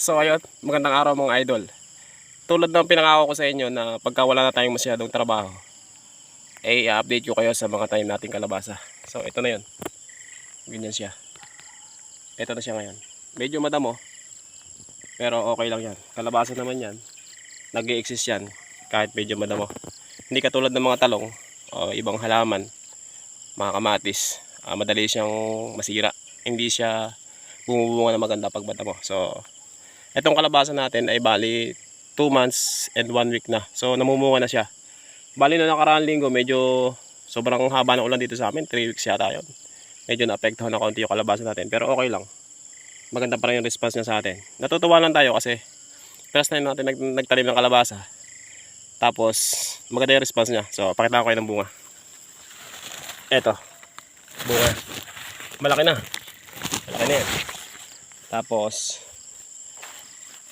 So ayun, magandang araw mga idol. Tulad ng pinangako ko sa inyo na pagka wala na tayong masyadong trabaho, ay i-update ko kayo sa mga tanim nating kalabasa. So ito na yun. Ganyan siya. Ito na siya ngayon. Medyo madamo, pero okay lang yan. Kalabasa naman yan. Nag-i-exist yan kahit medyo madamo. Hindi katulad ng mga talong o ibang halaman, mga kamatis. Madali siyang masira. Hindi siya bumubunga na maganda pag madamo. So itong kalabasa natin ay bali 2 months and 1 week na. So namumunga na siya. Bali na nakaraang linggo medyo sobrang haba ng ulan dito sa amin. 3 weeks yata yun. Medyo naapektuhan na konti yung kalabasa natin. Pero okay lang. Maganda pa rin yung response niya sa atin. Natutuwa lang tayo kasi first time natin nagtanim ng kalabasa. Tapos maganda yung response niya. So pakita ko kayo ng bunga. Eto. Bunga. Malaki na. Malaki na yan. Tapos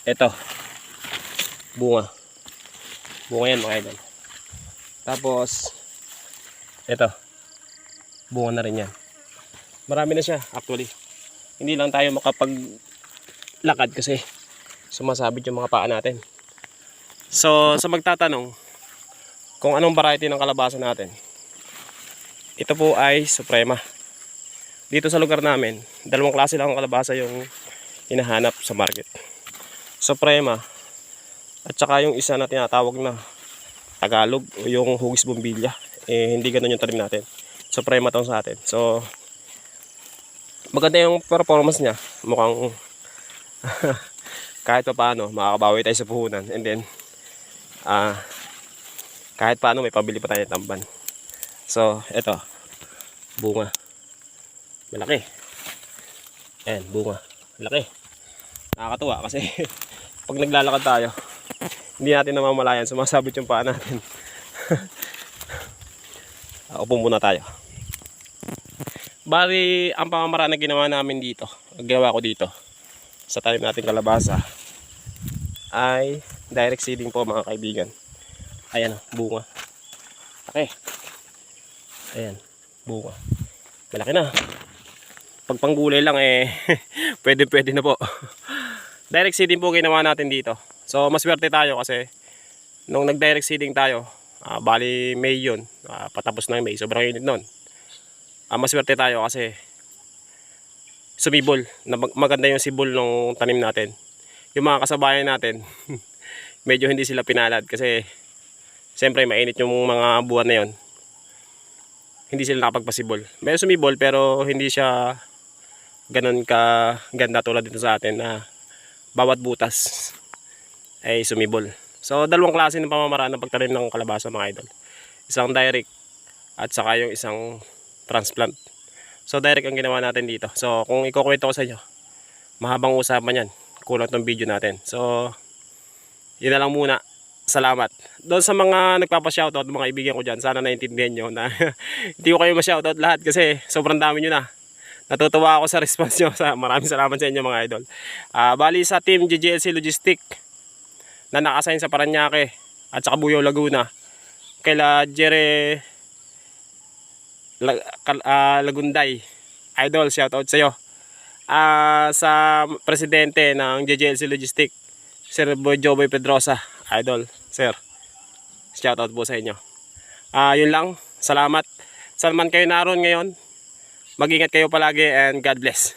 ito, bunga. Bunga yan mga idol. Tapos ito, bunga na rin yan. Marami na siya actually. Hindi lang tayo makapaglakad kasi sumasabit yung mga paa natin. So sa magtatanong kung anong variety ng kalabasa natin, ito po ay Suprema. Dito sa lugar namin, dalawang klase lang ang kalabasa yung hinahanap sa market. Suprema at saka yung isa na tinatawag na Tagalog o yung Hugis Bombilya, hindi ganun yung tanim natin. Suprema tong sa atin. So maganda yung performance niya, mukhang kahit pa paano makakabawi tayo sa puhunan, and then kahit paano may pabili pa tayo ng tamban. So eto, bunga malaki, and bunga malaki. Nakakatuwa kasi pag naglalakad tayo, hindi natin namamalayan, sumasabit yung paa natin. Upo muna tayo. Bali, ang pamamaraan na ginawa namin dito, ginawa ko dito sa tanim natin kalabasa ay direct seeding po mga kaibigan. Ayan, bunga. Okay. Ayan, bunga. Malaki na. Pag panggulay lang pwede na po. Direct seeding po ginawa natin dito. So maswerte tayo kasi nung nag-direct seeding tayo, bali May yun, patapos ng May, sobrang init nun. Maswerte tayo kasi sumibol, maganda yung sibol ng tanim natin. Yung mga kasabayan natin, medyo hindi sila pinalad kasi siyempre mainit yung mga buwan na yun. Hindi sila nakapagpasibol. May sumibol pero hindi siya ganun ka ganda tulad dito sa atin na bawat butas ay sumibol. So dalawang klase ng pamamaraan ng pagtanim ng kalabasa mga idol. Isang direct at saka yung isang transplant. So direct ang ginawa natin dito. So kung ikukwento ko sa inyo, mahabang usapan yan. Kulang tong video natin. So yun na lang muna. Salamat. Doon sa mga nagpapa-shoutout, mga kaibigan ko dyan, sana naintindihan nyo na hindi ko kayo ma-shoutout lahat kasi sobrang dami nyo na. Natutuwa ako sa response nyo. Maraming salamat sa inyo mga idol. Bali sa team GGLC Logistic na naka-assign sa Paranaque at saka Buyo Laguna, kaila Jere Lagunday, idol, shoutout sa iyo. Sa presidente ng GGLC Logistic, Sir Joboy Pedrosa, idol, sir, shoutout po sa inyo. Yun lang, salamat. Saan man kayo naroon ngayon, mag-ingat kayo palagi and God bless.